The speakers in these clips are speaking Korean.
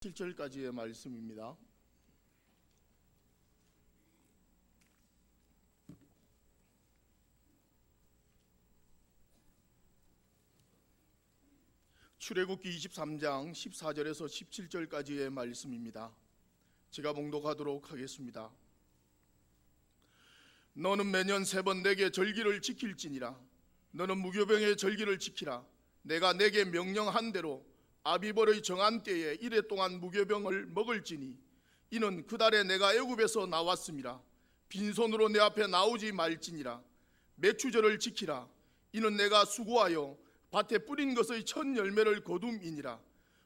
7절까지의 말씀입니다. 출애굽기 23장 14절에서 17절까지의 말씀입니다. 제가 봉독하도록 하겠습니다. 너는 매년 3번 내게 절기를 지킬지니라. 너는 무교병의 절기를 지키라. 내가 내게 명령한 대로 아비벌의 정한 때에 이래 동안 무교병을 먹을지니 이는 그 달에 내가 애굽에서 나왔음이라. 빈손으로 내 앞에 나오지 말지니라. 맥추절을 지키라. 이는 내가 수고하여 밭에 뿌린 것의 첫 열매를 거둠이니라.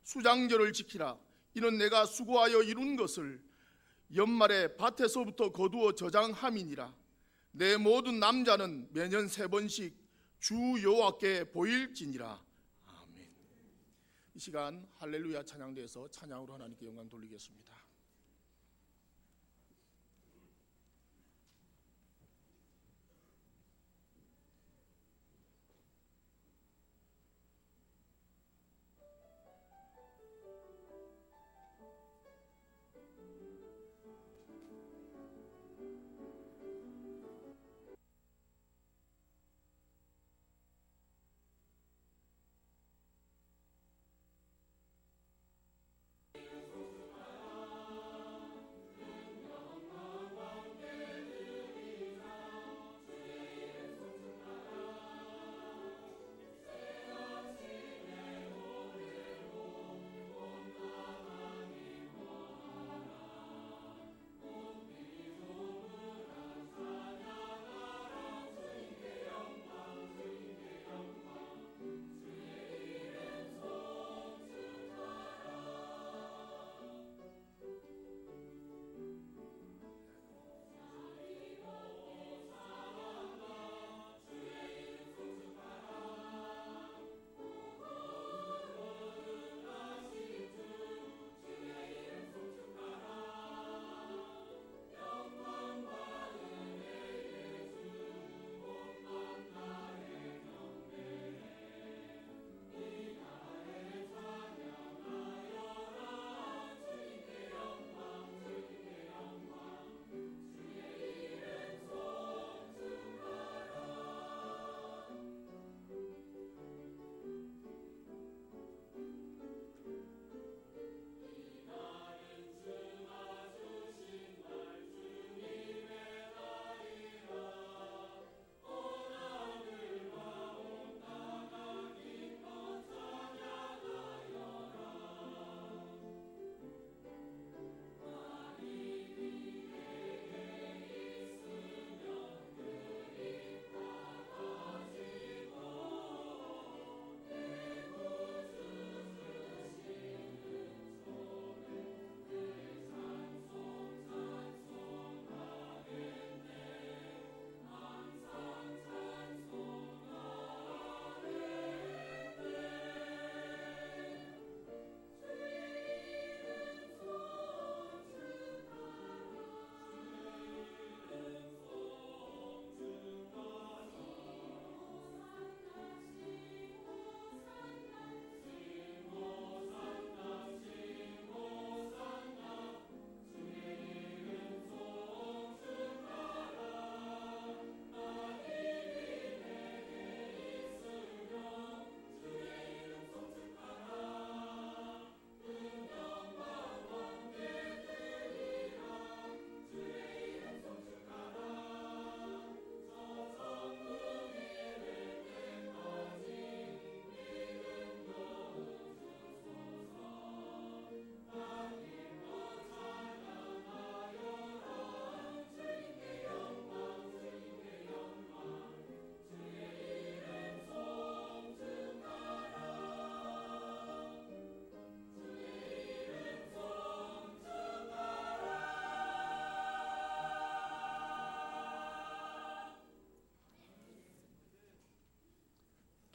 수장절을 지키라. 이는 내가 수고하여 이룬 것을 연말에 밭에서부터 거두어 저장함이니라. 내 모든 남자는 매년 3번씩 주 여호와께 보일지니라. 이 시간 할렐루야 찬양대에서 찬양으로 하나님께 영광 돌리겠습니다.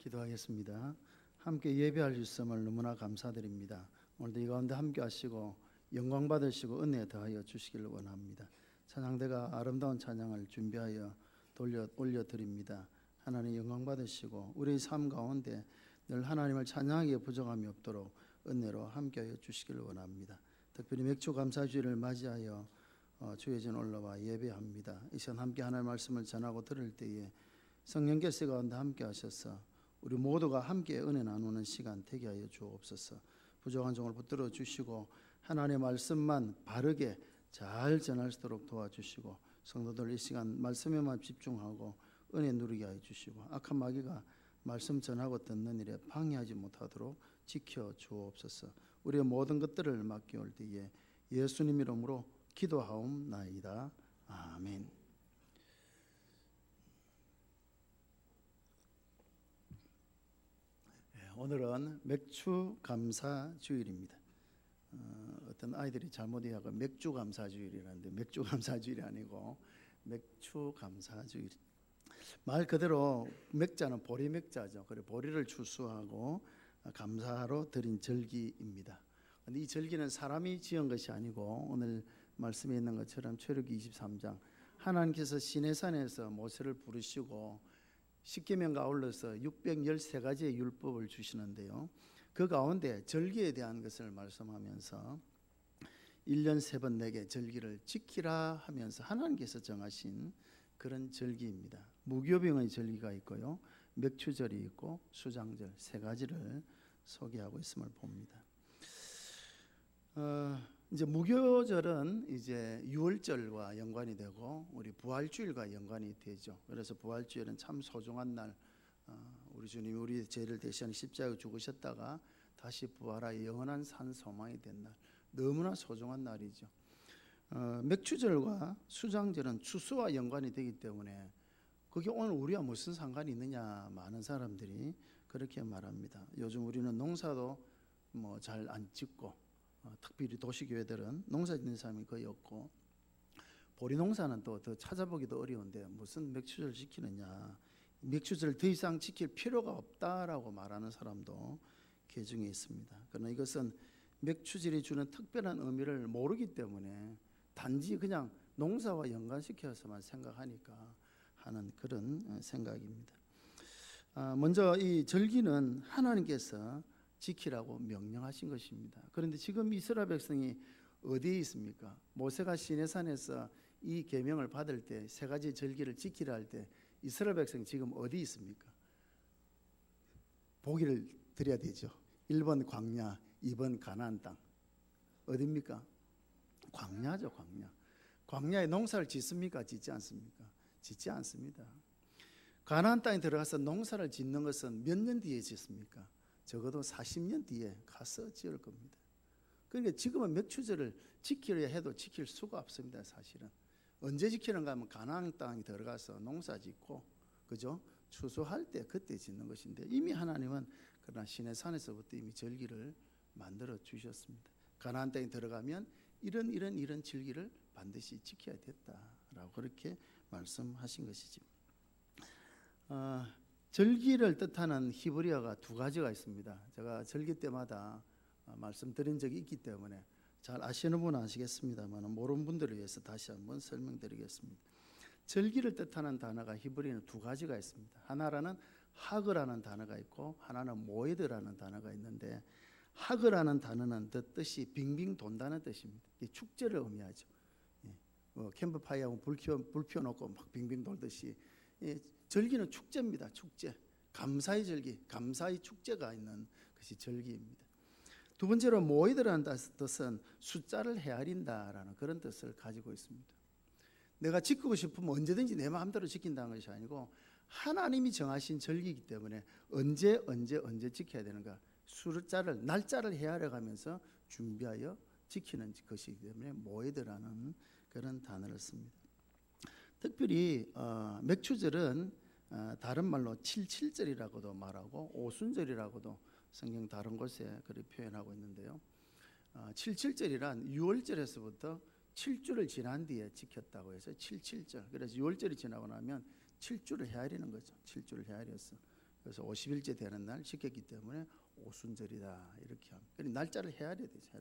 기도하겠습니다. 함께 예배할 수 있음을 너무나 감사드립니다. 오늘도 이 가운데 함께 하시고 영광 받으시고 은혜 더하여 주시기를 원합니다. 찬양대가 아름다운 찬양을 준비하여 올려드립니다. 하나님 영광 받으시고 우리 삶 가운데 늘 하나님을 찬양하기에 부족함이 없도록 은혜로 함께하여 주시기를 원합니다. 특별히 맥주 감사주일을 맞이하여 주의전 올라와 예배합니다. 이 시간 함께 하나님의 말씀을 전하고 들을 때에 성령께서 가운데 함께 하셔서 우리 모두가 함께 은혜 나누는 시간 되게 하여 주옵소서. 부족한 종을 붙들어 주시고 하나님의 말씀만 바르게 잘 전할 수 있도록 도와주시고 성도들 이 시간 말씀에만 집중하고 은혜 누리게 하여 주시고 악한 마귀가 말씀 전하고 듣는 일에 방해하지 못하도록 지켜 주옵소서. 우리의 모든 것들을 맡겨올 때에 예수님 이름으로 기도하옵나이다. 아멘. 오늘은 맥주 감사 주일입니다. 어떤 아이들이 잘못 이해하고 맥주 감사 주일이라는데 맥주 감사 주일이 아니고 맥주 감사 주일. 말 그대로 맥자는 보리 맥자죠. 그래 보리를 추수하고 감사로 드린 절기입니다. 근데 이 절기는 사람이 지은 것이 아니고 오늘 말씀에 있는 것처럼 출애굽기 23장 하나님께서 시내산에서 모세를 부르시고 십계명과 아울러서 613가지의 율법을 주시는데요. 그 가운데 절기에 대한 것을 말씀하면서 1년 3번 내게 절기를 지키라 하면서 하나님께서 정하신 그런 절기입니다. 무교병의 절기가 있고요. 맥추절이 있고 수장절 세 가지를 소개하고 있음을 봅니다. 이제 무교절은 이제 유월절과 연관이 되고 우리 부활주일과 연관이 되죠. 그래서 부활주일은 참 소중한 날. 우리 주님이 우리 죄를 대신 십자가에 죽으셨다가 다시 부활하여 영원한 산 소망이 된 날. 너무나 소중한 날이죠. 맥추절과 수장절은 추수와 연관이 되기 때문에 그게 오늘 우리와 무슨 상관이 있느냐 많은 사람들이 그렇게 말합니다. 요즘 우리는 농사도 뭐 잘 안 짓고 특별히 도시교회들은 농사 짓는 사람이 거의 없고 보리 농사는 또 더 찾아보기도 어려운데 무슨 맥추절 지키느냐, 맥추절을 더 이상 지킬 필요가 없다라고 말하는 사람도 계중에 있습니다. 그러나 이것은 맥추절이 주는 특별한 의미를 모르기 때문에 단지 그냥 농사와 연관시켜서만 생각하니까 하는 그런 생각입니다. 먼저 이 절기는 하나님께서 지키라고 명령하신 것입니다. 그런데 지금 이스라엘 백성이 어디에 있습니까? 모세가 시내산에서 이 계명을 받을 때 세 가지 절기를 지키라 할 때 이스라엘 백성이 지금 어디 있습니까? 보기를 드려야 되죠. 1번 광야, 2번 가나안 땅. 어디입니까? 광야죠, 광야. 광야에 농사를 짓습니까? 짓지 않습니까? 짓지 않습니다. 가나안 땅에 들어가서 농사를 짓는 것은 몇 년 뒤에 짓습니까? 적어도 40년 뒤에 가서 지을 겁니다. 그러니까 지금은 맥추절을 지키려 해도 지킬 수가 없습니다. 사실은 언제 지키는가 하면 가나안 땅에 들어가서 농사 짓고 그죠? 추수할 때 그때 짓는 것인데 이미 하나님은 그러나 시내산에서부터 이미 절기를 만들어 주셨습니다. 가나안 땅에 들어가면 이런 절기를 반드시 지켜야 됐다라고 그렇게 말씀하신 것이죠. 절기를 뜻하는 히브리어가 두 가지가 있습니다. 제가 절기 때마다 말씀드린 적이 있기 때문에 잘 아시는 분은 아시겠습니다만 모르는 분들을 위해서 다시 한번 설명드리겠습니다. 절기를 뜻하는 단어가 히브리어는 두 가지가 있습니다. 하나는 하그라는 단어가 있고 하나는 모에드라는 단어가 있는데 하그라는 단어는 뜻이 빙빙 돈다는 뜻입니다. 축제를 의미하죠. 캠프파이어하고 불 피워놓고 막 빙빙 돌듯이 절기는 축제입니다. 축제, 감사의 절기, 감사의 축제가 있는 것이 절기입니다. 두 번째로 모이드라는 뜻은 숫자를 헤아린다라는 그런 뜻을 가지고 있습니다. 내가 지키고 싶으면 언제든지 내 마음대로 지킨다는 것이 아니고 하나님이 정하신 절기이기 때문에 언제 지켜야 되는가 숫자를 날짜를 헤아려 가면서 준비하여 지키는 것이기 때문에 모이드라는 그런 단어를 씁니다. 특별히 맥추절은 다른 말로 77절이라고도 말하고 오순절이라고도 성경 다른 곳에 그렇게 표현하고 있는데요. 77절이란 6월절에서부터 7주를 지난 뒤에 지켰다고 해서 77절. 그래서 6월절이 지나고 나면 7주를 헤아리는 거죠. 7주를 헤아려서. 그래서 50일째 되는 날 지켰기 때문에 오순절이다 이렇게 합니다. 그러니까 날짜를 헤아려야 되죠.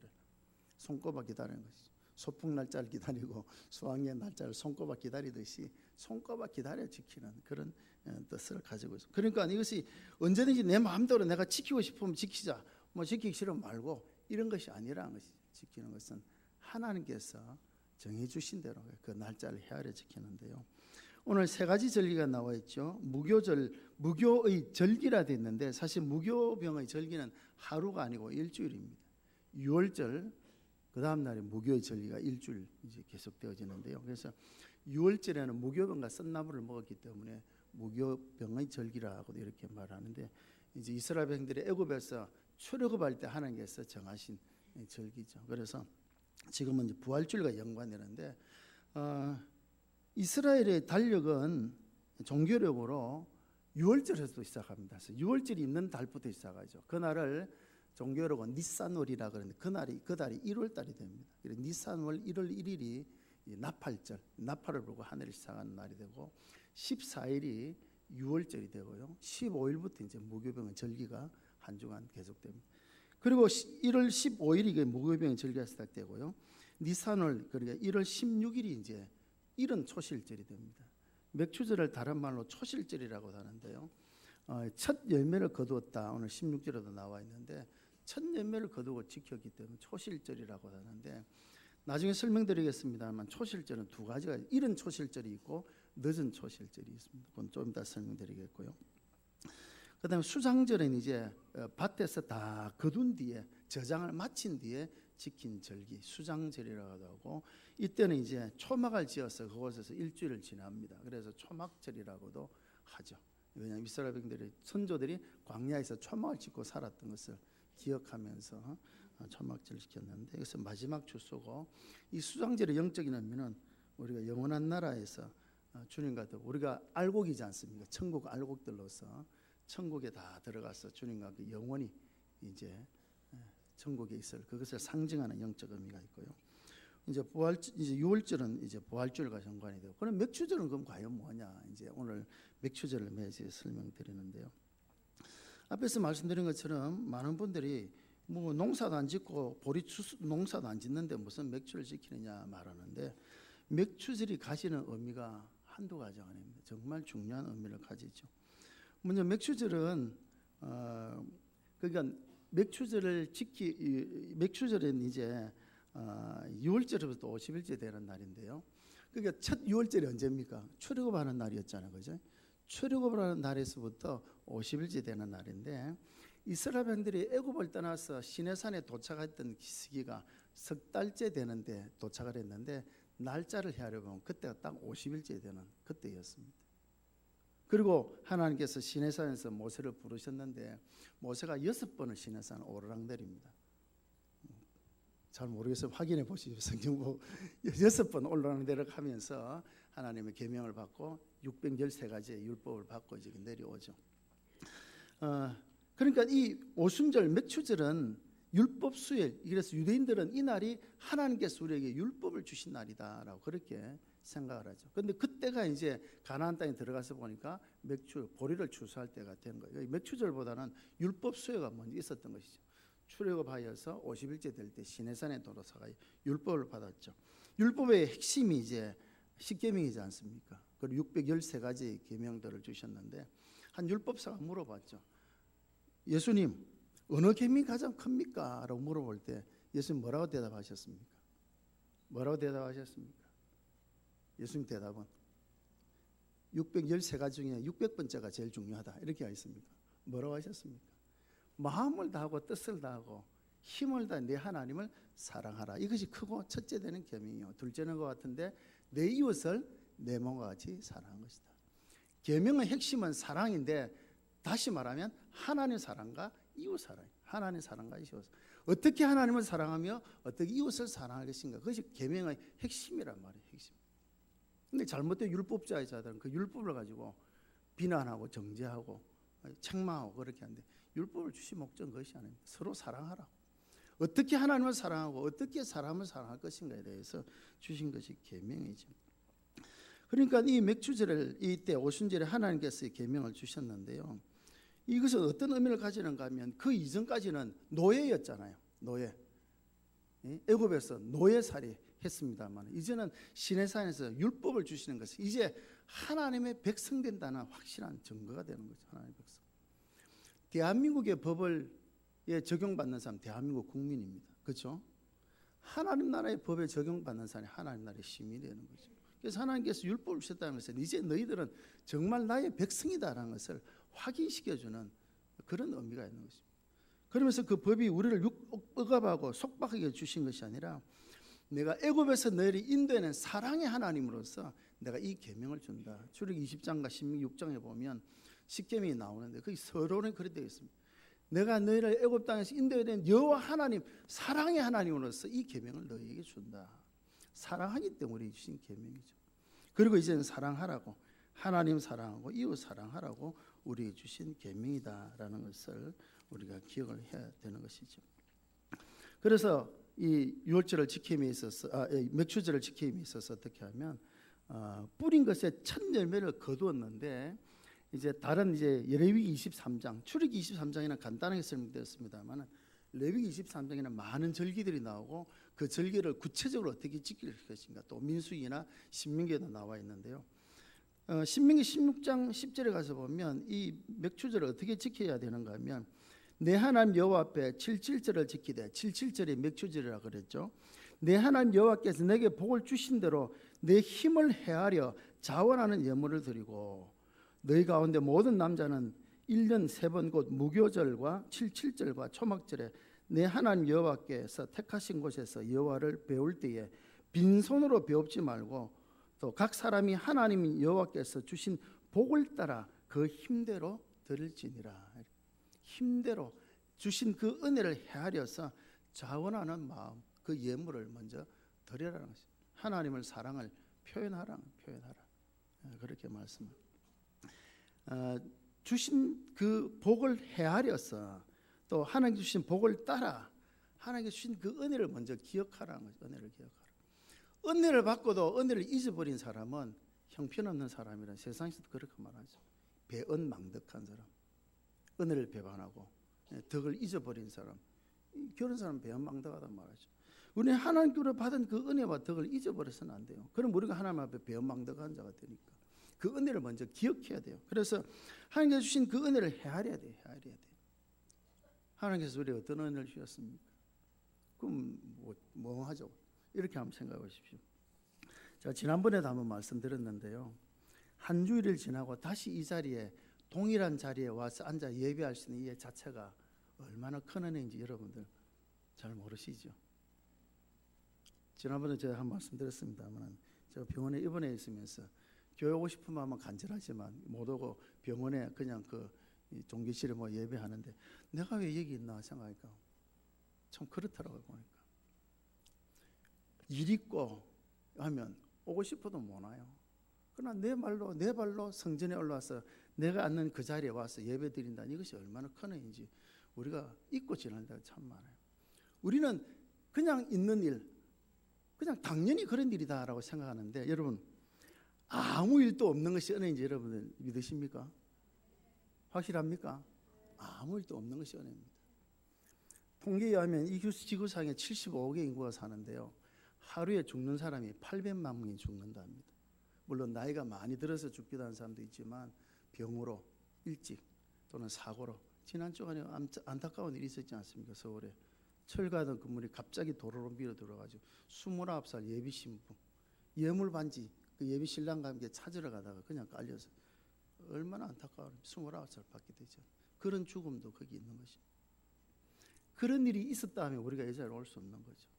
손꼽아 기다리는 것이죠. 소풍 날짜를 기다리고 수학여행 날짜를 손꼽아 기다리듯이 손꼽아 기다려 지키는 그런 뜻을 가지고 있습니다. 그러니까 이것이 언제든지 내 마음대로 내가 지키고 싶으면 지키자. 뭐 지키기 싫으면 말고 이런 것이 아니라는 것이 지키는 것은 하나님께서 정해주신 대로 그 날짜를 헤아려 지키는데요. 오늘 세 가지 절기가 나와 있죠. 무교의 절기라 되어 있는데 사실 무교병의 절기는 하루가 아니고 일주일입니다. 6월절 그 다음 날에 무교의 절기가 일주일 이제 계속되어지는데요. 그래서 6월절에는 무교병과 썬나물을 먹었기 때문에 무교병의 절기라고도 이렇게 말하는데 이제 이스라엘 백성들이 애굽에서 출애굽할 때 하나님께서 정하신 절기죠. 그래서 지금은 이제 부활주일과 연관되는데 이스라엘의 달력은 종교력으로 6월절에서도 시작합니다. 그래서 6월절이 있는 달부터 시작하죠. 그날을 종교력은 니산월이라 그러는데 그 달이 1월 달이 됩니다. 그래서 니산월 1월 1일이 나팔절, 나팔을 불고 하늘을 시작하는 날이 되고 14일이 6월절이 되고요. 15일부터 이제 무교병의 절기가 한 주간 계속됩니다. 그리고 1월 15일이 무교병의 절기가 시작되고요. 니산월 그러니까 1월 16일이 이제 일은 초실절이 됩니다. 맥추절을 다른 말로 초실절이라고 하는데요. 첫 열매를 거두었다. 오늘 16절에도 나와 있는데 첫 열매를 거두고 지켰기 때문에 초실절이라고 하는데 나중에 설명드리겠습니다만 초실절은 두 가지가 이른 초실절이 있고 늦은 초실절이 있습니다. 그건 좀 이따 설명드리겠고요. 그다음에 수장절은 이제 밭에서 다 거둔 뒤에 저장을 마친 뒤에 지킨 절기 수장절이라고도 하고 이때는 이제 초막을 지어서 그곳에서 일주일을 지납니다. 그래서 초막절이라고도 하죠. 왜냐하면 이스라엘 백성들이 선조들이 광야에서 초막을 짓고 살았던 것을 기억하면서 초막절을 지켰는데 그래서 마지막 주소고 이 수장절의 영적인 의미는 우리가 영원한 나라에서 주님과 더불어 우리가 알곡이지 않습니까? 천국 알곡들로서 천국에 다 들어가서 주님과 그 영원히 이제 천국에 있을 그것을 상징하는 영적 의미가 있고요. 이제 6월절은 이제 부활절과 연관이 되고 그럼 맥추절은 그럼 과연 뭐냐? 이제 오늘 맥추절을 매주 설명드리는데요. 앞에서 말씀드린 것처럼 많은 분들이 뭐 농사도 안 짓고 농사도 안 짓는데 무슨 맥추를 지키느냐 말하는데 맥추절이 가지는 의미가 한두 가지가 아닙니다. 정말 중요한 의미를 가지죠. 먼저 맥추절은 그러니까 맥추절은 이제 6월절부터 50일째 되는 날인데요. 그러니까 첫 6월절이 언제입니까? 출애굽하는 날이었잖아요, 그죠? 출애굽하는 날에서부터 50일째 되는 날인데 이스라엘 백성들이 애굽을 떠나서 시내산에 도착했던 시기가 석 달째 되는데 도착을 했는데 날짜를 헤아려 보면 그때가 딱 50일째 되는 그때였습니다. 그리고 하나님께서 시내산에서 모세를 부르셨는데 모세가 6번을 시내산을 오르락내립니다. 잘 모르겠어요. 확인해 보시죠. 성경 보고 6번 오르락내리락 하면서 하나님의 계명을 받고 613가지의 율법을 받고 이제 내려오죠. 그러니까 이 오순절 맥추절은 율법 수일. 그래서 유대인들은 이 날이 하나님께서 우리에게 율법을 주신 날이다라고 그렇게 생각을 하죠. 그런데 그때가 이제 가나안 땅에 들어가서 보니까 보리를 추수할 때가 된 거예요. 맥추절보다는 율법 수여가 먼저 있었던 것이죠. 출애굽하여서 50일째 될 때 시내산에 도로사가 율법을 받았죠. 율법의 핵심이 이제 십계명이지 않습니까? 그리고 613가지 계명들을 주셨는데 한 율법사가 물어봤죠. 예수님 어느 계명이 가장 큽니까? 라고 물어볼 때 예수님 뭐라고 대답하셨습니까? 뭐라고 대답하셨습니까? 예수님 대답은 613가지 중에 600번째가 제일 중요하다 이렇게 하셨습니까? 뭐라고 하셨습니까? 마음을 다하고 뜻을 다하고 힘을 다해 내 하나님을 사랑하라. 이것이 크고 첫째 되는 계명이요. 둘째는 것 같은데 내 이웃을 내 몸과 같이 사랑하는 것이다. 계명의 핵심은 사랑인데 다시 말하면 하나님의 사랑과 이웃 사랑. 하나님의 사랑과 이웃 사랑. 어떻게 하나님을 사랑하며 어떻게 이웃을 사랑할 것인가. 그것이 계명의 핵심이란 말이에요. 핵심. 근데 잘못된 율법자의 자들은 그 율법을 가지고 비난하고 정죄하고 책망하고 그렇게 하는데 율법을 주신 목적은 그것이 아닙니다. 서로 사랑하라고. 어떻게 하나님을 사랑하고 어떻게 사람을 사랑할 것인가에 대해서 주신 것이 계명이죠. 그러니까 이 맥추절을 이때 오순절에 하나님께서 계명을 주셨는데요. 이것은 어떤 의미를 가지는가 하면 그 이전까지는 노예였잖아요. 노예. 애굽에서 노예살이 했습니다만 이제는 시내산에서 율법을 주시는 것은 이제 하나님의 백성 된다는 확실한 증거가 되는 거죠. 하나님의 백성. 대한민국의 법을 적용받는 사람 대한민국 국민입니다. 그렇죠? 하나님 나라의 법에 적용받는 사람이 하나님 나라의 시민이 되는 거죠. 그래서 하나님께서 율법을 주셨다면서 이제 너희들은 정말 나의 백성이다라는 것을 확인시켜주는 그런 의미가 있는 것입니다. 그러면서 그 법이 우리를 억압하고 속박하게 주신 것이 아니라 내가 애굽에서 너희를 인도해낸 사랑의 하나님으로서 내가 이 계명을 준다. 출애굽기 20장과 신명기 6장에 보면 십계명이 나오는데 거기 서론에 그렇게 되어 있습니다. 내가 너희를 애굽 땅에서 인도해낸 여호와 하나님, 사랑의 하나님으로서 이 계명을 너희에게 준다. 사랑하기 때문에 주신 계명이죠. 그리고 이제는 사랑하라고, 하나님 사랑하고 이웃 사랑하라고 우리에게 주신 계명이다라는 것을 우리가 기억을 해야 되는 것이죠. 그래서 이 유월절을 지킴에 있어서 맥추절을 지킴에 있어서 어떻게 하면 뿌린 것에 첫 열매를 거두었는데 이제 다른 이제 레위기 23장, 출애굽기 23장에는 간단하게 설명되었습니다만 레위기 23장에는 많은 절기들이 나오고 그 절기를 구체적으로 어떻게 지킬 것인가 또 민수기나 신명기에도 나와 있는데요. 신명기 16장 10절에 가서 보면 이 맥추절을 어떻게 지켜야 되는가 하면 내 하나님 여호와 앞에 77절을 지키되 77절이 맥추절이라 그랬죠. 내 하나님 여호와께서 내게 복을 주신 대로 내 힘을 헤아려 자원하는 예물을 드리고 너희 가운데 모든 남자는 1년 3번 곧 무교절과 77절과 초막절에 내 하나님 여호와께서 택하신 곳에서 여호와를 배울 때에 빈손으로 배웁지 말고 또 각 사람이 하나님 여호와께서 주신 복을 따라 그 힘대로 드릴지니라. 힘대로 주신 그 은혜를 헤아려서 자원하는 마음, 그 예물을 먼저 드리라는 것입니다. 하나님을 사랑을 표현하라. 그렇게 말씀합니다. 주신 그 복을 헤아려서 또 하나님 주신 복을 따라 하나님께 주신 그 은혜를 먼저 기억하라는 거죠. 은혜를 기억하라. 은혜를 받고도 은혜를 잊어버린 사람은 형편없는 사람이라 세상에서도 그렇게 말하죠. 배은망덕한 사람, 은혜를 배반하고 덕을 잊어버린 사람, 그런 사람 배은망덕하단 말이죠. 우리는 하나님께로 받은 그 은혜와 덕을 잊어버려서는 안 돼요. 그럼 우리가 하나님 앞에 배은망덕한 자가 되니까 그 은혜를 먼저 기억해야 돼요. 그래서 하나님께서 주신 그 은혜를 헤아려야 돼요. 하나님께서 우리에게 어떤 은혜를 주셨습니까? 그럼 뭐 하죠? 이렇게 한번 생각해 보십시오. 자, 지난번에도 한번 말씀드렸는데요. 한 주일을 지나고 다시 이 자리에 동일한 자리에 와서 앉아 예배할 수 있는 이 자체가 얼마나 큰 은혜인지 여러분들 잘 모르시죠? 지난번에 제가 한 말씀 드렸습니다만 제가 병원에 입원해 있으면서 교회 오고 싶은 마음은 간절하지만 못 오고 병원에 그냥 그 종교실에 뭐 예배하는데 내가 왜 여기 있나 생각하니까 참 그렇더라고요. 보니까 일 있고 하면 오고 싶어도 못 와요. 그러나 내 발로 성전에 올라와서 내가 앉는 그 자리에 와서 예배 드린다는 이것이 얼마나 큰 은혜인지 우리가 잊고 지낼 때가 참 많아요. 우리는 그냥 있는 일, 그냥 당연히 그런 일이다라고 생각하는데 여러분 아무 일도 없는 것이 은혜인지 여러분들 믿으십니까? 확실합니까? 아무 일도 없는 것이 은혜입니다. 통계에 의하면 이 지구상에 75억의 인구가 사는데요. 하루에 죽는 사람이 800만 명이 죽는답니다. 물론 나이가 많이 들어서 죽기도 하는 사람도 있지만 병으로 일찍 또는 사고로 지난 주간에 안타까운 일이 있었지 않습니까? 서울에 철가던 건물이 갑자기 도로로 밀어 들어가지고 29살 예비 신부 예물 반지 그 예비 신랑과 함께 찾으러 가다가 그냥 깔려서 얼마나 안타까워요. 29살 밖에 되죠. 그런 죽음도 거기 있는 것입니다. 그런 일이 있었다 하면 우리가 이 자리에 올 수 없는 거죠.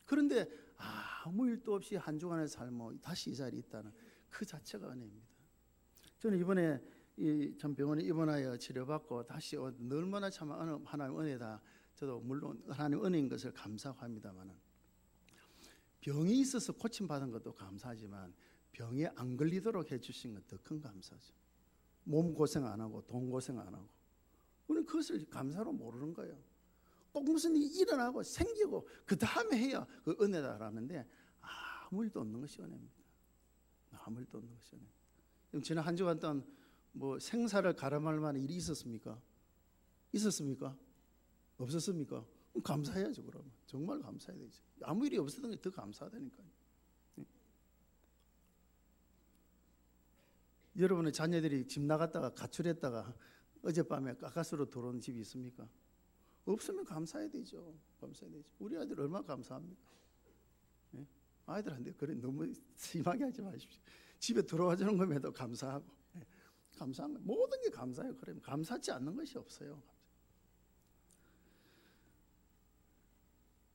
그런데 아무 일도 없이 한 주간의 삶을 다시 이 자리에 있다는 그 자체가 은혜입니다. 저는 이번에 참 병원에 입원하여 치료받고 다시 얼마나 참 하나님의 은혜다. 저도 물론 하나님의 은혜인 것을 감사합니다만 병이 있어서 고침받은 것도 감사하지만 병에 안 걸리도록 해주신 건 더 큰 감사죠. 몸 고생 안 하고 돈 고생 안 하고 우리는 그것을 감사로 모르는 거예요. 꼭 무슨 일이 일어나고 생기고 그 다음에 해야 그 은혜다라는데 아무 일도 없는 것이 은혜입니다. 아무 일도 없는 것이 은혜입니다. 지난 한 주간 동안 뭐 생사를 가름할 만한 일이 있었습니까? 있었습니까? 없었습니까? 그럼 감사해야죠. 그러면 정말 감사해야 되죠. 아무 일이 없었던 게 더 감사하다니까요. 여러분의 자녀들이 집 나갔다가 가출했다가 어젯밤에 가까스로 들어온 집이 있습니까? 없으면 감사해야 되죠. 감사해야 되죠. 우리 아이들 얼마나 감사합니까? 예? 아이들한테 그래 너무 심하게 하지 마십시오. 집에 들어와 주는 것에도 감사하고, 예? 감사한 거 모든 게 감사해요. 그러면 감사하지 않는 것이 없어요.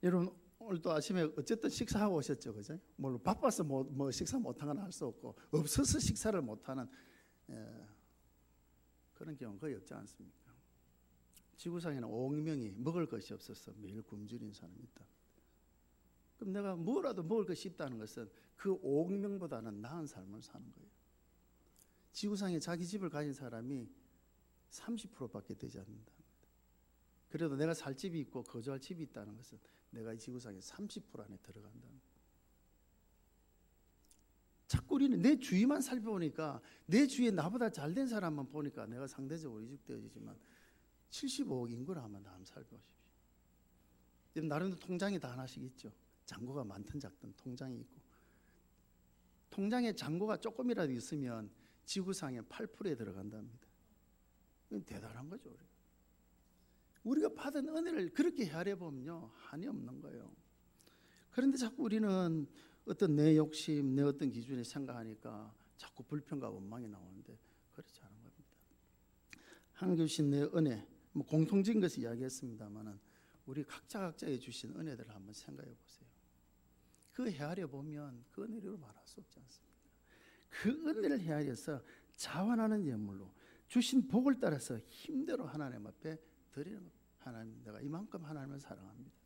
여러분 오늘 또 아침에 어쨌든 식사하고 오셨죠, 그죠? 물론 바빠서 뭐 식사 못한 건 할 수 없고 없어서 식사를 못하는 그런 경우는 거의 없지 않습니까? 지구상에는 5억 명이 먹을 것이 없어서 매일 굶주린 사람이 있다. 그럼 내가 뭐라도 먹을 것이 있다는 것은 그 5억 명보다는 나은 삶을 사는 거예요. 지구상에 자기 집을 가진 사람이 30%밖에 되지 않는다. 그래도 내가 살 집이 있고 거주할 집이 있다는 것은 내가 이 지구상의 30% 안에 들어간다는 거예요. 자꾸 우리는 내 주위만 살펴보니까 내 주위에 나보다 잘된 사람만 보니까 내가 상대적으로 이직되어지지만 75억 인구를 한번 살펴보십시오. 나름대로 통장이 다 하나씩 있죠. 잔고가 많든 작든 통장이 있고, 통장에 잔고가 조금이라도 있으면 지구상의 8%에 들어간답니다. 이건 대단한 거죠. 우리가 받은 은혜를 그렇게 헤아려 보면요, 한이 없는 거예요. 그런데 자꾸 우리는 어떤 내 욕심, 내 어떤 기준에 생각하니까 자꾸 불평과 원망이 나오는데 그렇지 않은 겁니다. 하나님 주신 내 은혜, 뭐 공통적인 것을 이야기했습니다만은 우리 각자에 주신 은혜들을 한번 생각해 보세요. 그 헤아려 보면 그 은혜로 말할 수 없지 않습니까? 그 은혜를 헤아려서 자원하는 예물로 주신 복을 따라서 힘대로 하나님 앞에 드리는 것. 하나님, 내가 이만큼 하나님을 사랑합니다.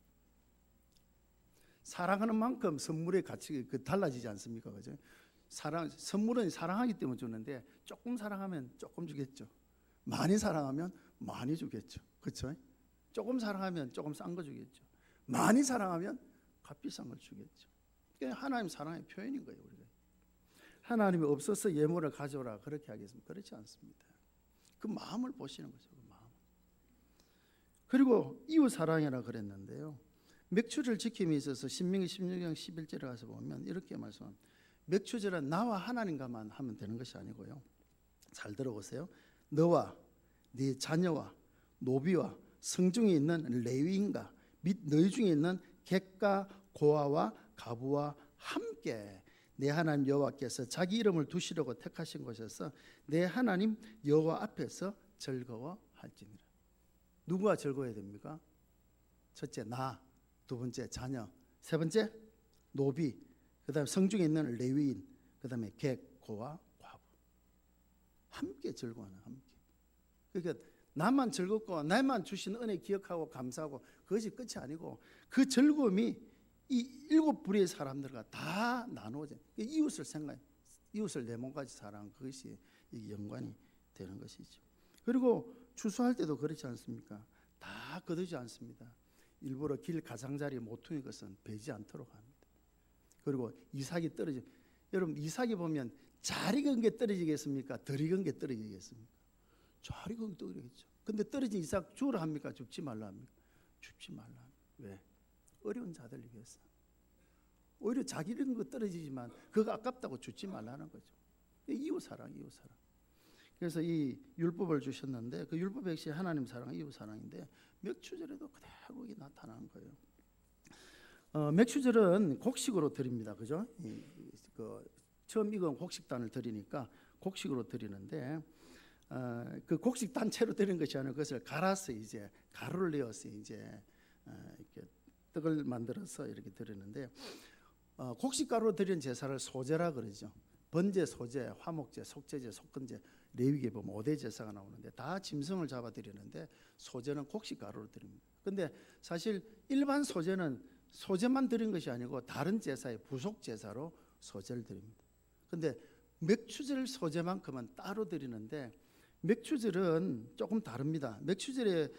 사랑하는 만큼 선물의 가치가 달라지지 않습니까? 그죠? 선물은 사랑하기 때문에 주는데 조금 사랑하면 조금 주겠죠. 많이 사랑하면 많이 주겠죠. 그렇죠? 조금 사랑하면 조금 싼 거 주겠죠. 많이 사랑하면 값비싼 걸 주겠죠. 그게 하나님 사랑의 표현인 거예요. 우리가 하나님이 없어서 예물을 가져오라 그렇게 하겠습니까? 그렇지 않습니다. 그 마음을 보시는 거죠. 그 마음. 그리고 이웃 사랑이라 그랬는데요. 맥추를 지킴에 있어서 신명기 16장 11절에 가서 보면 이렇게 말씀합니다. 맥추절은 나와 하나님과만 하면 되는 것이 아니고요. 잘 들어보세요. 너와 네 자녀와 노비와 성중에 있는 레위인과 및 너희 중에 있는 객과 고아와 가부와 함께 내 하나님 여호와께서 자기 이름을 두시려고 택하신 곳에서 내 하나님 여호와 앞에서 즐거워할지니라. 누구가 즐거워해야 됩니까? 첫째 나, 두 번째 자녀, 세 번째 노비, 그 다음에 성중에 있는 레위인, 그 다음에 객, 고아, 과부. 함께 즐거워하는, 함께. 그러니까 나만 즐겁고 나만 주신 은혜 기억하고 감사하고 그것이 끝이 아니고 그 즐거움이 이 7부류의 사람들과 다 나누어져. 이웃을 생각, 이웃을 내 몸까지 사랑하는 그것이 연관이 되는 것이죠. 그리고 추수할 때도 그렇지 않습니까? 다 거두지 않습니다. 일부러 길 가장자리 모퉁이 것은 베지 않도록 합니다. 그리고 이삭이 떨어져. 여러분 이삭이 보면 잘 익은 게 떨어지겠습니까? 덜 익은 게 떨어지겠습니까? 잘 익은 게 떨어지겠죠. 근데 떨어진 이삭 주우라 합니까? 줍지 말라 합니까? 줍지 말라 합니다. 왜? 어려운 자들 위해서. 오히려 자기 이런 거 떨어지지만 그거 아깝다고 주지 말라는 거죠. 이웃사랑, 이웃사랑. 그래서 이 율법을 주셨는데 그 율법 역시 하나님 사랑, 이웃 사랑인데 맥추절에도 그대로 나타나는 거예요. 맥추절은 곡식으로 드립니다, 그죠? 처음 익은 곡식단을 드리니까 곡식으로 드리는데 그 곡식 단체로 드리는 것이 아니라 그것을 갈아서 이제 가루를 내어서 이제 이렇게 떡을 만들어서 이렇게 드리는데 곡식 가루로 드리는 제사를 소제라 그러죠. 번제, 소제, 화목제, 속제제, 속건제, 레위기에 보면 5대 제사가 나오는데 다 짐승을 잡아 드리는데 소제는 곡식 가루로 드립니다. 근데 사실 일반 소제는 소제만 드린 것이 아니고 다른 제사의 부속 제사로 소제를 드립니다. 근데 맥추절 소제만큼은 따로 드리는데 맥추절은 조금 다릅니다. 맥추절의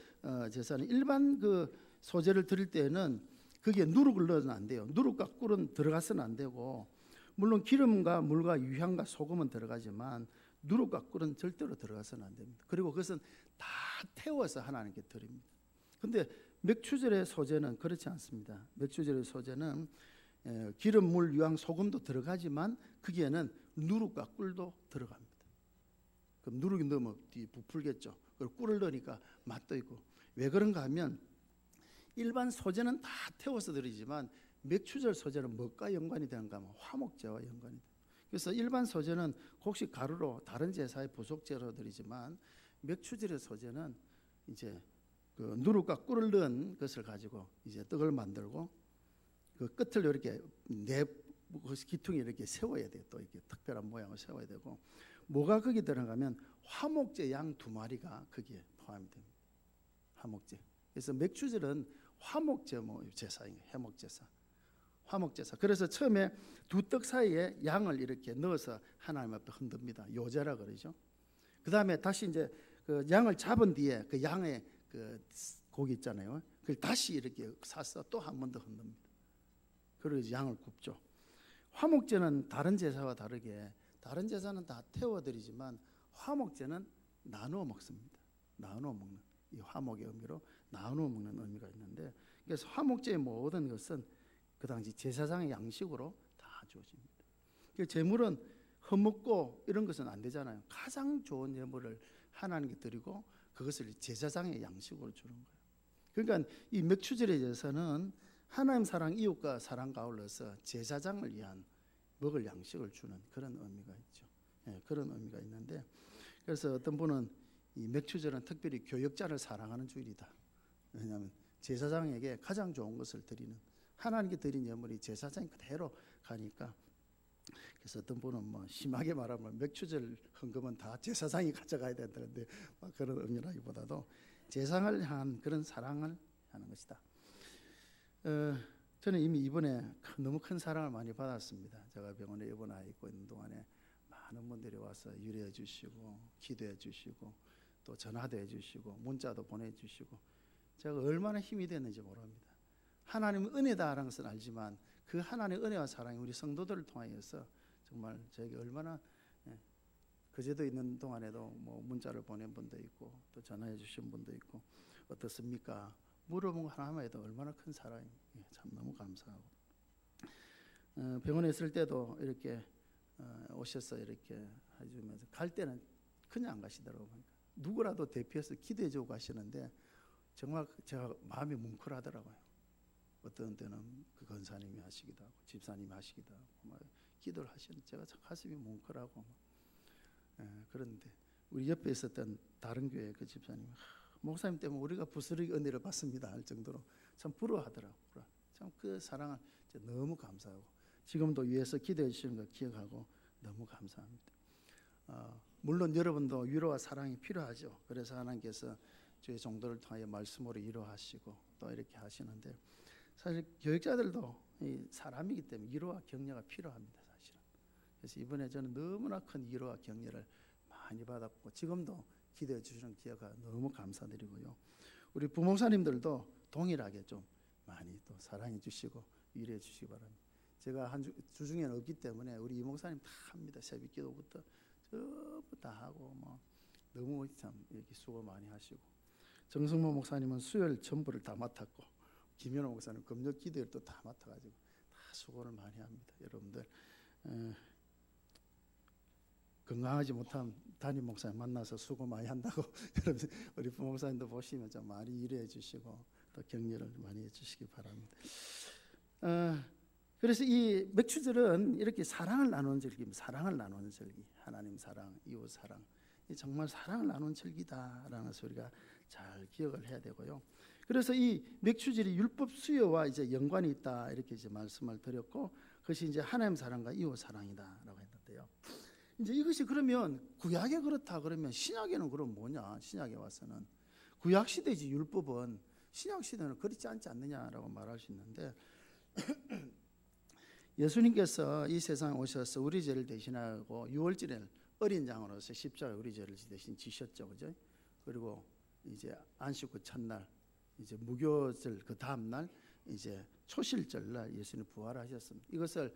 제사는 일반 그 소제를 드릴 때는 거기에 누룩을 넣으면 안 돼요. 누룩과 꿀은 들어가서는 안 되고 물론 기름과 물과 유향과 소금은 들어가지만 누룩과 꿀은 절대로 들어가서는 안 됩니다. 그리고 그것은 다 태워서 하나님께 드립니다. 그런데 맥추절의 소제는 그렇지 않습니다. 맥추절의 소제는 기름, 물, 유향, 소금도 들어가지만 거기에는 누룩과 꿀도 들어갑니다. 그럼 누룩이 넣으면 부풀겠죠. 그리고 꿀을 넣으니까 맛도 있고. 왜 그런가 하면 일반 소재는 다 태워서 드리지만 맥추절 소재는 뭐가 연관이 되는가 하면 화목제와 연관이 돼요. 그래서 일반 소재는 곡식 가루로 다른 제사의 부속제로 드리지만 맥추절의 소재는 이제 그 누룩과 꿀을 넣은 것을 가지고 이제 떡을 만들고 그 끝을 이렇게 네 기퉁이 이렇게 세워야 돼요. 또 이렇게 특별한 모양을 세워야 되고 뭐가 거기 들어가면 화목제 양 2마리가 거기에 포함이 됩니다. 화목제. 그래서 맥추절은 화목제 제사인 거예요. 해목제사. 화목제사. 그래서 처음에 두 떡 사이에 양을 이렇게 넣어서 하나님 앞에 흔듭니다. 요제라 그러죠. 그 다음에 다시 이제 그 양을 잡은 뒤에 그 양의 그 고기 있잖아요. 그걸 다시 이렇게 사서 또 한 번 더 흔듭니다. 그리고 이제 양을 굽죠. 화목제는 다른 제사와 다르게 다른 제사는 다 태워드리지만 화목제는 나누어 먹습니다. 나누어 먹는 이 화목의 의미로 나누어 먹는 의미가 있는데 그래서 화목제의 모든 것은 그 당시 제사장의 양식으로 다 주어집니다. 제물은 허먹고 이런 것은 안 되잖아요. 가장 좋은 예물을 하나님께 드리고 그것을 제사장의 양식으로 주는 거예요. 그러니까 이 맥추절의 제사는 하나님 사랑 이웃과 사랑가 아울러서 제사장을 위한 먹을 양식을 주는 그런 의미가 있죠. 예, 그런 의미가 있는데 그래서 어떤 분은 이 맥추절은 특별히 교역자를 사랑하는 주일이다. 왜냐하면 제사장에게 가장 좋은 것을 드리는 하나님께 드린 예물이 제사장이 그대로 가니까 그래서 어떤 분은 뭐 심하게 말하면 맥추절 헌금은 다 제사장이 가져가야 된다는데 그런 의미라기보다도 제사장을 향한 그런 사랑을 하는 것이다. 저는 이미 이번에 너무 큰 사랑을 많이 받았습니다. 제가 병원에 입원해 있고 있는 동안에 많은 분들이 와서 유래해 주시고 기도해 주시고 또 전화도 해 주시고 문자도 보내주시고 제가 얼마나 힘이 됐는지 모릅니다. 하나님은 은혜다라는 것은 알지만 그 하나님의 은혜와 사랑이 우리 성도들을 통하여서 정말 저에게 얼마나 그제도 있는 동안에도 뭐 문자를 보낸 분도 있고 또 전화해 주신 분도 있고 어떻습니까? 물어본 거 하나만 해도 얼마나 큰 사랑이 참 너무 감사하고 병원에 있을 때도 이렇게 오셔서 이렇게 해주면서 갈 때는 그냥 안 가시더라고요. 누구라도 대피해서 기도해 주고 가시는데 정말 제가 마음이 뭉클하더라고요. 어떤 때는 그 권사님이 하시기도 하고 집사님이 하시기도 하고 막 기도를 하시는데 제가 참 가슴이 뭉클하고 그런데 우리 옆에 있었던 다른 교회 그 집사님이 목사님 때문에 우리가 부스러기 은혜를 받습니다 할 정도로 참 부러워하더라고요. 참 그 사랑을 너무 감사하고 지금도 위에서 기도해 주시는 거 기억하고 너무 감사합니다. 물론 여러분도 위로와 사랑이 필요하죠. 그래서 하나님께서 저희 종도를 통하여 말씀으로 위로하시고 또 이렇게 하시는데 사실 교육자들도 사람이기 때문에 위로와 격려가 필요합니다. 사실은. 그래서 이번에 저는 너무나 큰 위로와 격려를 많이 받았고 지금도 기도해 주시는 기회가 너무 감사드리고요. 우리 부목사님들도 동일하게 좀 많이 또 사랑해 주시고 위로해 주시기 바랍니다. 제가 한 주중에는 없기 때문에 우리 이목사님 다 합니다. 새벽 기도부터 전부 다 하고 뭐 너무 참 이렇게 수고 많이 하시고 정승모 목사님은 수요일 전부를 다 맡았고 김현호 목사님 금요 기도를 또 다 맡아가지고 다 수고를 많이 합니다. 여러분들 건강하지 못한 담임 목사님 만나서 수고 많이 한다고 여러분 우리 부목사님도 보시면 좀 많이 위로해 주시고 또 격려를 많이 해주시기 바랍니다. 그래서 이 맥추절은 이렇게 사랑을 나누는 절기입니다. 사랑을 나누는 절기, 하나님 사랑, 이웃 사랑, 정말 사랑을 나누는 절기다라는 소리가 잘 기억을 해야 되고요. 그래서 이 맥추절이 율법 수요와 이제 연관이 있다 이렇게 이제 말씀을 드렸고, 그것이 이제 하나님 사랑과 이웃 사랑이다라고 했는데요. 이제 이것이 그러면 구약에 그렇다 그러면 신약에는 그럼 뭐냐? 신약에 와서는 구약 시대지 율법은 신약 시대는 그렇지 않지 않느냐라고 말할 수 있는데 예수님께서 이 세상에 오셔서 우리 죄를 대신하고 유월절에 어린 양으로서 십자가에 우리 죄를 대신 지셨죠, 그죠? 그리고 이제 안식 후 첫날 이제 무교절 그 다음 날 이제 초실절 날 예수님 부활하셨습니다. 이것을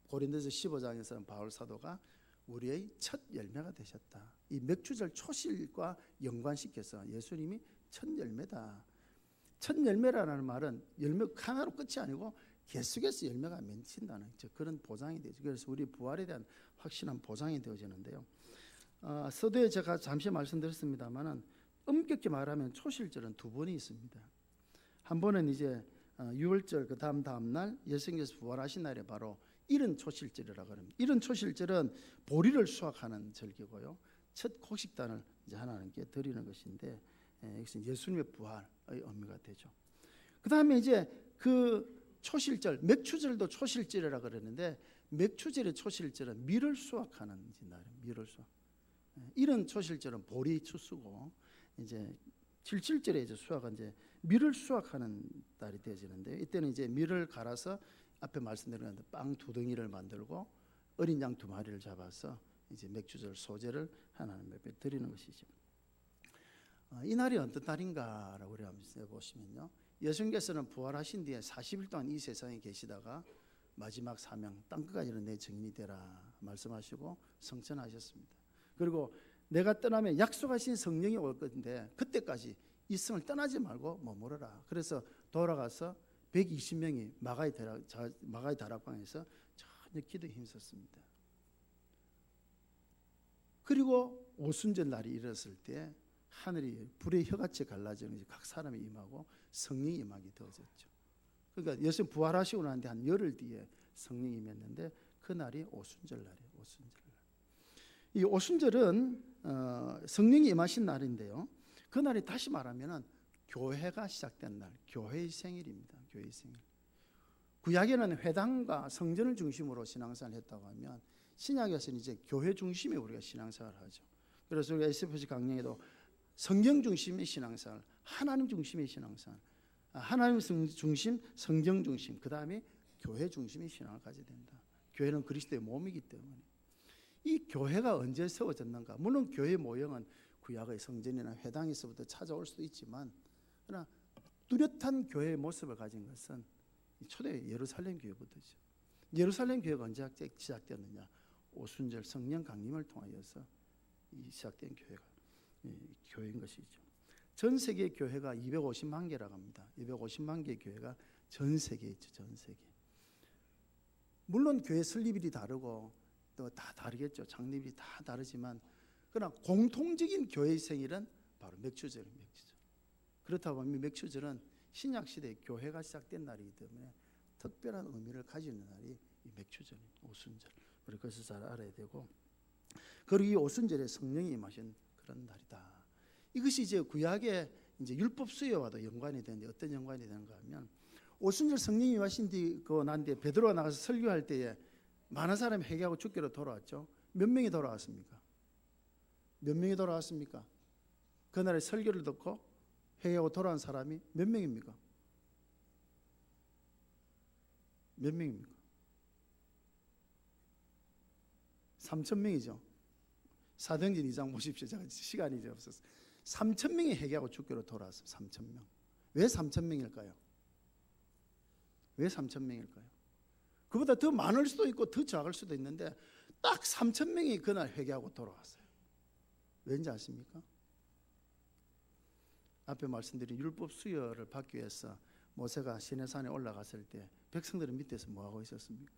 고린도서 15장에서는 바울 사도가 우리의 첫 열매가 되셨다. 이 맥주절 초실과 연관시켜서 예수님이 첫 열매다. 첫 열매라는 말은 열매 하나로 끝이 아니고 계속해서 열매가 맺힌다는 그런 보장이 되죠. 그래서 우리 부활에 대한 확실한 보장이 되어지는데요. 서두에 제가 잠시 말씀드렸습니다만은 엄격히 말하면 초실절은 두 번이 있습니다. 한 번은 이제 유월절 그 다음 날 예수님께서 부활하신 날에 바로 이른 초실절이라고 합니다. 이른 초실절은 보리를 수확하는 절기고요. 첫 곡식단을 이제 하나님께 드리는 것인데 여기서 예수님의 부활의 의미가 되죠. 그 다음에 이제 그 초실절, 맥추절도 초실절이라 그러는데 맥추절의 초실절은 밀을 수확하는 날입니다. 밀을 수확. 이런 초실절은 보리 추수고 이제 77절에 이제 수확은 이제 밀을 수확하는 날이 되어지는데 이때는 이제 밀을 갈아서 앞에 말씀드린 빵 2덩이를 만들고 어린 양 2마리를 잡아서 이제 맥추절 소제를 하나님 앞에 드리는 것이죠. 이 날이 어떤 날인가라고 우리 한번 보시면요. 예수님께서는 부활하신 뒤에 40일 동안 이 세상에 계시다가 마지막 사명 땅끝까지 내 증인이 되라 말씀하시고 성천하셨습니다. 그리고 내가 떠나면 약속하신 성령이 올 건데 그때까지 이 성을 떠나지 말고 머무르라. 그래서 돌아가서 120명이 마가의 다락방에서 전혀 기도에 힘썼습니다. 그리고 오순절 날이 이르렀을 때 하늘이 불의 혀같이 갈라져 각 사람이 임하고 성령이 임하게 되어졌죠. 그러니까 예수님 부활하시고 난 뒤 한 열흘 뒤에 성령이 임했는데 그 날이 오순절 날이에요. 오순절 날. 이 오순절은 성령이 임하신 날인데요. 그 날이 다시 말하면은 교회가 시작된 날, 교회의 생일입니다. 교회의 생일. 구약에는 회당과 성전을 중심으로 신앙생활을 했다고 하면 신약에서는 이제 교회 중심에 우리가 신앙생활을 하죠. 그래서 우리가 에스포스 강령에도 성경 중심의 신앙생활, 하나님 중심의 신앙생활, 하나님 중심, 성경 중심, 그 다음에 교회 중심의 신앙을 가져야 된다. 교회는 그리스도의 몸이기 때문에 이 교회가 언제 세워졌는가? 물론 교회 모형은 구약의 성전이나 회당에서부터 찾아올 수도 있지만 그러나 뚜렷한 교회의 모습을 가진 것은 초대 예루살렘 교회부터죠. 예루살렘 교회가 언제 시작되었느냐? 오순절 성령 강림을 통하여서 시작된 교회가 교회인 것이죠. 전 세계 교회가 250만 개라고 합니다. 250만 개의 교회가 전 세계에 있죠. 전 세계. 물론 교회 설립일이 다르고 또 다 다르겠죠. 창립일이 다 다르지만 그러나 공통적인 교회의 생일은 바로 맥추절입니다. 맥추절. 그렇다고 하면 맥추절은 신약 시대에 교회가 시작된 날이기 때문에 특별한 의미를 가지는 날이 이 맥추절입니다. 오순절. 우리 그것을 잘 알아야 되고 그리고 이 오순절에 성령이 임하신 그런 날이다. 이것이 이제 구약의 이제 율법 수요와도 연관이 되는데 어떤 연관이 되는가 하면 오순절 성령이 임하신 뒤고 난 뒤에 베드로가 나가서 설교할 때에 많은 사람이 회개하고 주께로 돌아왔죠. 몇 명이 돌아왔습니까? 몇 명이 돌아왔습니까? 그날의 설교를 듣고 회개하고 돌아온 사람이 몇 명입니까? 몇 명입니까? 3,000명이죠. 사도행전 2장 보십시오. 제가 시간이 이제 없어서 3,000명이 회개하고 주께로 돌아왔어요. 3,000명. 왜 3,000명일까요? 왜 3,000명일까요? 그보다 더 많을 수도 있고 더 작을 수도 있는데 딱 3,000명이 그날 회개하고 돌아왔어요. 왠지 아십니까? 앞에 말씀드린 율법 수여를 받기 위해서 모세가 시내산에 올라갔을 때 백성들은 밑에서 뭐하고 있었습니까?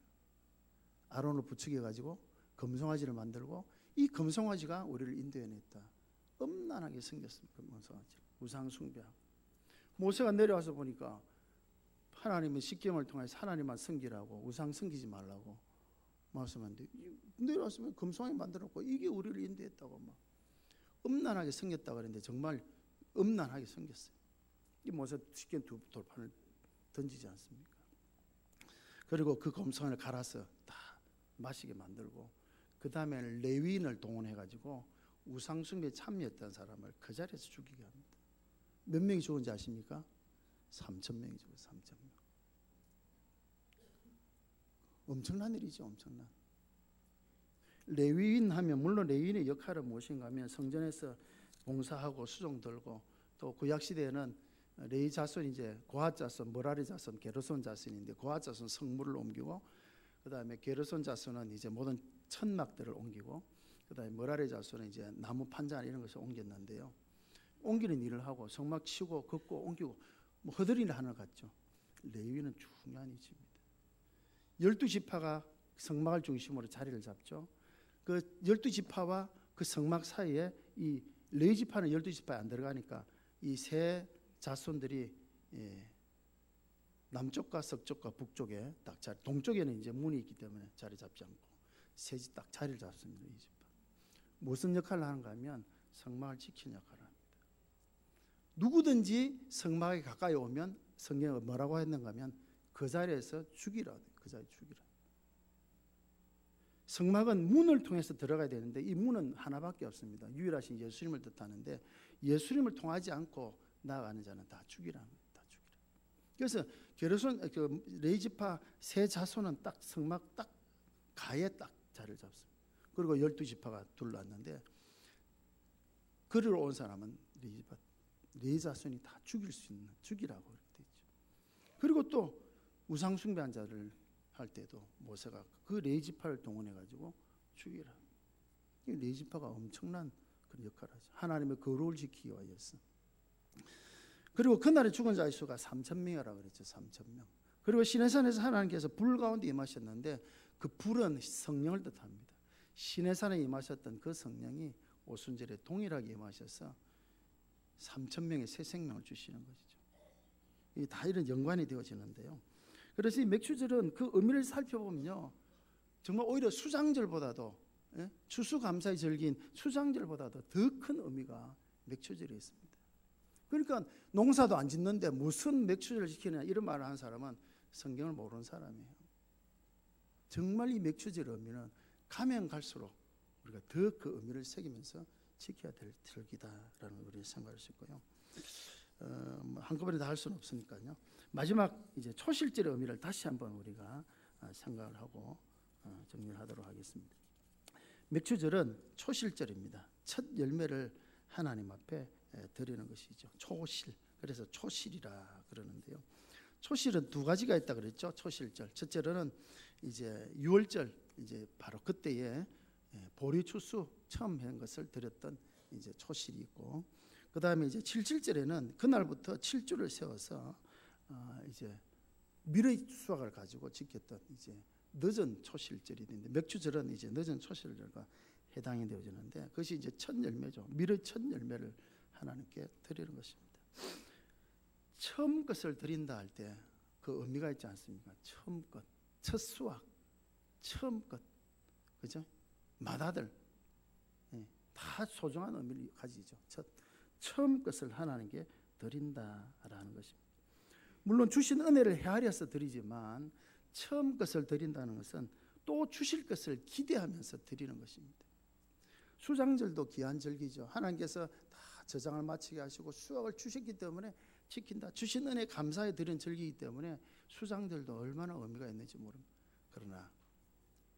아론을 부추겨 가지고 금송아지를 만들고 이 금송아지가 우리를 인도해냈다. 음란하게 생겼습니다. 금송아지 우상 숭배하고 모세가 내려와서 보니까 하나님의 십계명을 통해서 하나님만 섬기라고 우상 섬기지 말라고 말씀하는데 내려왔으면 금송아지 만들었고 이게 우리를 인도했다고 막 음란하게 생겼다고 그랬는데 정말 음란하게 생겼어요. 이 모세 쉽게 두 돌판을 던지지 않습니까? 그리고 그 금송아지를 갈아서 다 마시게 만들고 그 다음에 레위인을 동원해가지고 우상숭배에 참여했던 사람을 그 자리에서 죽이게 합니다. 몇 명이 죽은지 아십니까? 3,000명이 죽었어요. 3,000명. 엄청난 일이죠. 엄청난. 레위인 하면 물론 레위인의 역할은 무엇인가 하면 성전에서 봉사하고 수종 들고 또 구약 시대에는 레위 자손이 이제 고핫 자손, 머라리 자손, 게르손 자손인데 고핫 자손 성물을 옮기고 그다음에 게르손 자손은 이제 모든 천막들을 옮기고 그다음에 머라리 자손은 이제 나무 판자 이런 것을 옮겼는데요. 옮기는 일을 하고 성막 치고 걷고 옮기고 뭐 허드렛 일을 하는 것 같죠. 레위는 중요한 위치입니다. 12지파가 성막을 중심으로 자리를 잡죠. 그 12지파와 그 성막 사이에 이 레위 지파는 12지파에 안 들어가니까 이 세 자손들이 남쪽과 서쪽과 북쪽에 딱 자리, 동쪽에는 이제 문이 있기 때문에 자리 잡지 않고 셋이 딱 자리를 잡습니다. 이 지파. 무슨 역할을 하는가 하면 성막을 지키는 역할을 합니다. 누구든지 성막에 가까이 오면 성경은 뭐라고 했는가 하면 그 자리에서 죽이라. 그 자리에 죽이라. 성막은 문을 통해서 들어가야 되는데 이 문은 하나밖에 없습니다. 유일하신 예수님을 뜻하는데 예수님을 통하지 않고 나아가는 자는 다 죽이라는 거예요. 다 죽이라. 그래서 게르손 그 레위지파 세 자손은 딱 성막 딱 가에 딱 자리를 잡습니다. 그리고 12지파가 둘러왔는데 그리로 온 사람은 레위지파 레위 자손이 다 죽일 수 있는 죽이라고 그렇게 돼 있죠. 그리고 또 우상 숭배한 자를 할 때도 모세가 그 레위지파를 동원해 가지고 죽이라. 이 레위지파가 엄청난 그런 역할을 하죠. 하나님의 거룩을 지키기 위하여서. 그리고 그날에 죽은 자의 수가 3,000명이라고 그랬죠. 3,000명. 그리고 시내산에서 하나님께서 불 가운데 임하셨는데 그 불은 성령을 뜻합니다. 시내산에 임하셨던 그 성령이 오순절에 동일하게 임하셔서 3,000명의 새 생명을 주시는 것이죠. 이 다 이런 연관이 되어지는데요. 그래서 이 맥추절은 그 의미를 살펴보면요, 정말 오히려 수장절보다도 추수감사의 절기인 수장절보다도 더 큰 의미가 맥추절에 있습니다. 그러니까 농사도 안 짓는데 무슨 맥추절을 지키느냐 이런 말을 하는 사람은 성경을 모르는 사람이에요. 정말 이 맥추절의 의미는 가면 갈수록 우리가 더 그 의미를 새기면서 지켜야 될 절기다라는 우리 생각할 수 있고요. 한꺼번에 다 할 수는 없으니까요. 마지막 이제 초실절의 의미를 다시 한번 우리가 생각을 하고 정리를 하도록 하겠습니다. 맥추절은 초실절입니다. 첫 열매를 하나님 앞에 드리는 것이죠. 초실. 그래서 초실이라 그러는데요. 초실은 두 가지가 있다 그랬죠. 초실절. 첫째로는 이제 6월절 이제 바로 그때에 보리 추수 처음 한 것을 드렸던 이제 초실이 있고, 그 다음에 이제 7.7절에는 그날부터 7주를 세워서 이제 미르의 수확을 가지고 지켰던 이제 늦은 초실절이 있는데 맥추절은 이제 늦은 초실절과 해당이 되어지는데 그것이 이제 첫 열매죠. 미르의 첫 열매를 하나님께 드리는 것입니다. 처음 것을 드린다 할 때 그 의미가 있지 않습니까? 처음 것, 첫 수확, 처음 것, 그죠? 맏아들, 다 소중한 의미를 가지죠. 처음 것을 하나님께 드린다라는 것입니다. 물론 주신 은혜를 헤아려서 드리지만 처음 것을 드린다는 것은 또 주실 것을 기대하면서 드리는 것입니다. 수장절도 귀한 절기죠. 하나님께서 다 저장을 마치게 하시고 수확을 주셨기 때문에 지킨다. 주신 은혜 감사해 드리는 절기이기 때문에 수장절도 얼마나 의미가 있는지 모릅니다. 그러나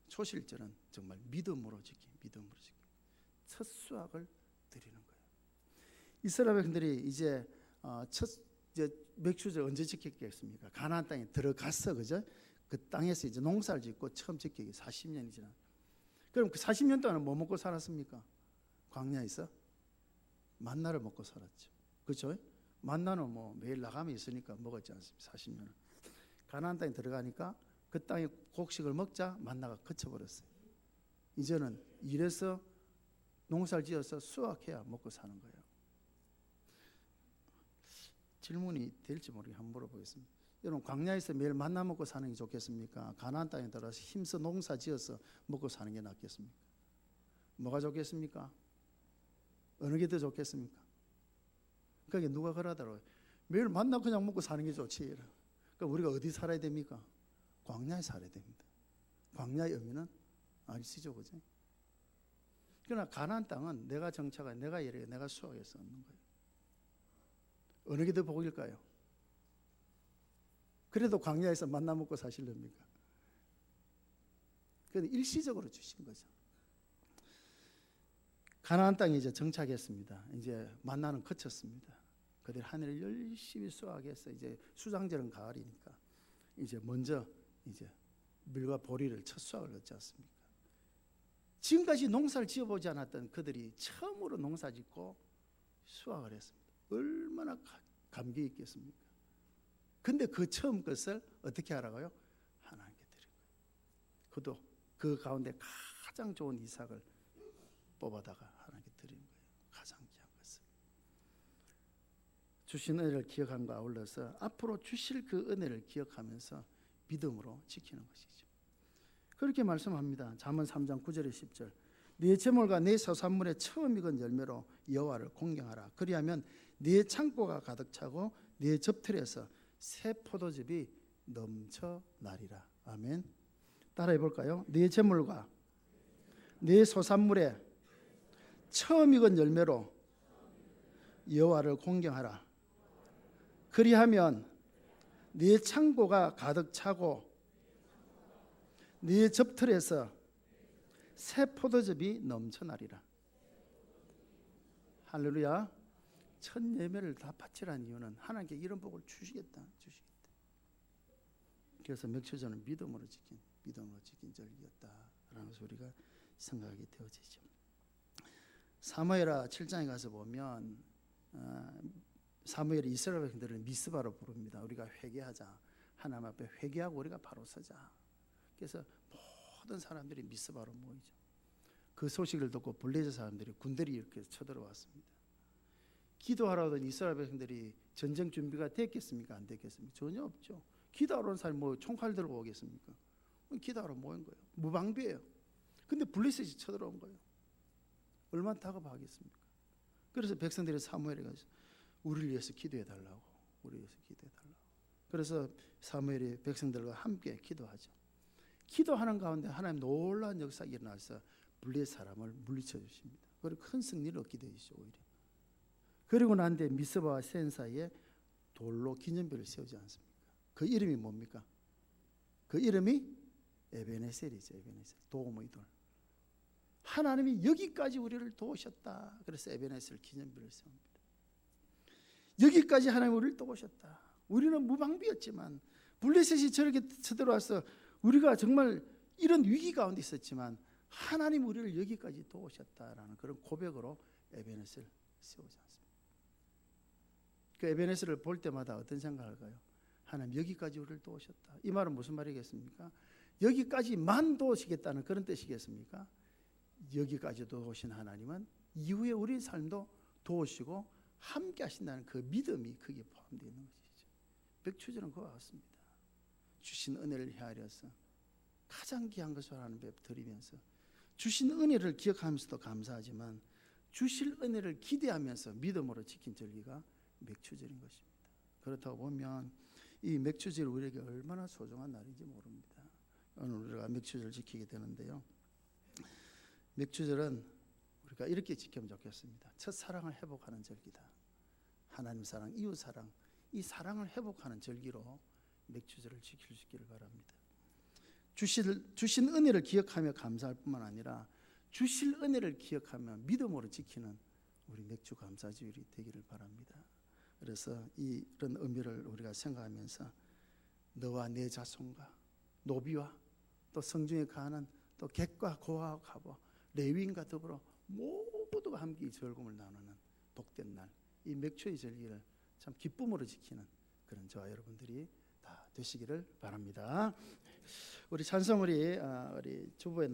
초실절은 정말 믿음으로 지키. 첫 수확을 드리는 거예요. 이스라엘 백성들이 이제 맥추절 언제 지켰겠습니까? 가나안 땅에 들어가서 그죠? 그 땅에서 이제 농사를 짓고 처음 지키기 40년이 지나. 그럼 그 40년 동안 뭐 먹고 살았습니까? 광야에서 만나를 먹고 살았죠. 그렇죠? 만나는 뭐 매일 나가면 있으니까 먹었지 않습니까? 40년을. 가나안 땅에 들어가니까 그 땅에 곡식을 먹자 만나가 그쳐버렸어요. 이제는 일해서 농사를 지어서 수확해야 먹고 사는 거예요. 질문이 될지 모르게 한번 물어보겠습니다. 여러분 광야에서 매일 만나 먹고 사는 게 좋겠습니까? 가나안 땅에 들어가서 힘써 농사 지어서 먹고 사는 게 낫겠습니까? 뭐가 좋겠습니까? 어느 게 더 좋겠습니까? 그러니까 누가 그러더라고요. 매일 만나 그냥 먹고 사는 게 좋지. 그러니까 우리가 어디 살아야 됩니까? 광야에 살아야 됩니다. 광야의 의미는 아시죠, 그죠? 그러나 가나안 땅은 내가 정착해, 내가 일해, 내가 수확해서 얻는 거예요. 어느 게 더 복일까요? 그래도 광야에서 만나 먹고 사실랍니까? 그런데 일시적으로 주신 거죠. 가나안 땅에 이제 정착했습니다. 이제 만나는 그쳤습니다. 그들 하늘을 열심히 수확해서 이제 수장절은 가을이니까 이제 먼저 이제 밀과 보리를 첫 수확을 얻지 않습니까? 지금까지 농사를 지어보지 않았던 그들이 처음으로 농사짓고 수확을 했습니다. 얼마나 감격이 있겠습니까? 근데 그 처음 것을 어떻게 하라고요? 하나님께 드린 거예요. 그도 그 가운데 가장 좋은 이삭을 뽑아다가 하나님께 드린 거예요. 가장 귀한 것을. 주신 은혜를 기억함과 아울러서 앞으로 주실 그 은혜를 기억하면서 믿음으로 지키는 것이죠. 그렇게 말씀합니다. 잠언 3장 9절에 10절. 네 재물과 네 소산물의 처음 익은 열매로 여호와를 공경하라. 그리하면 네 창고가 가득 차고 네 접틀에서 새 포도즙이 넘쳐나리라. 아멘. 따라해 볼까요? 네 재물과 네 소산물의 처음 익은 열매로 여호와를 공경하라. 그리하면 네 창고가 가득 차고 네 접틀에서 새 포도즙이 넘쳐나리라. 할렐루야. 첫 예배를 다 바치라는 이유는 하나님께 이런 복을 주시겠다. 그래서 맥추전은 믿음으로 지킨 절기였다라는 소리가 생각이 되어지죠. 사무엘하 7장에 가서 보면 사무엘이 이스라엘 백성들을 미스바로 부릅니다. 우리가 회개하자. 하나님 앞에 회개하고 우리가 바로 서자. 그래서 모든 사람들이 미스바로 모이죠. 그 소식을 듣고 블레셋 사람들이 군대를 이렇게 쳐들어왔습니다. 기도하러 온 이스라엘 백성들이 전쟁 준비가 됐겠습니까? 안 됐겠습니까? 전혀 없죠. 기도하러 온 사람이 뭐 총칼 들고 오겠습니까? 기도하러 모인 거예요. 무방비예요. 근데 블레셋이 쳐들어온 거예요. 얼마나 다급하겠습니까? 그래서 백성들이 사무엘에 가서 우리를 위해서 기도해 달라고. 그래서 사무엘이 백성들과 함께 기도하죠. 기도하는 가운데 하나님 놀라운 역사가 일어나서 블레셋 사람을 물리쳐 주십니다. 그리고 큰 승리를 얻게 되시죠. 오히려. 그리고 난 뒤에 미스바와 센 사이에 돌로 기념비를 세우지 않습니까? 그 이름이 뭡니까? 그 이름이 에베네셀이죠. 에베네셀. 도움의 돌. 하나님이 여기까지 우리를 도우셨다. 그래서 에베네셀 기념비를 세웁니다. 여기까지 하나님 우리를 도우셨다. 우리는 무방비였지만 블레셋이 저렇게 쳐들어와서 우리가 정말 이런 위기 가운데 있었지만 하나님 우리를 여기까지 도우셨다라는 그런 고백으로 에베네셀을 세우지 않습니다. 그 에베네셀을 볼 때마다 어떤 생각을 할까요? 하나님 여기까지 우리를 도우셨다. 이 말은 무슨 말이겠습니까? 여기까지만 도우시겠다는 그런 뜻이겠습니까? 여기까지 도우신 하나님은 이후에 우리 삶도 도우시고 함께 하신다는 그 믿음이 거기에 포함되어 있는 것이죠. 맥추전은 그와 같습니다. 주신 은혜를 헤아려서 가장 귀한 것을 하나님 앞에 드리면서 주신 은혜를 기억하면서도 감사하지만 주실 은혜를 기대하면서 믿음으로 지킨 절기가 맥추절인 것입니다. 그렇다고 보면 이 맥추절이 우리에게 얼마나 소중한 날인지 모릅니다. 오늘 우리가 맥추절을 지키게 되는데요. 맥추절은 우리가 이렇게 지키면 좋겠습니다. 첫사랑을 회복하는 절기다. 하나님 사랑, 이웃 사랑, 이 사랑을 회복하는 절기로 맥추절을 지킬 수 있기를 바랍니다. 주신 은혜를 기억하며 감사할 뿐만 아니라 주실 은혜를 기억하며 믿음으로 지키는 우리 맥주 감사주일이 되기를 바랍니다. 그래서 이런 의미를 우리가 생각하면서 너와 내 자손과 노비와 또 성중에 가는 또 객과 고아와 가보 레위인과 더불어 모두가 함께 이 즐거움을 나누는 복된 날, 이 맥주의 절기를 참 기쁨으로 지키는 그런 저와 여러분들이 다 되시기를 바랍니다. 우리 찬송우리 우리 주부에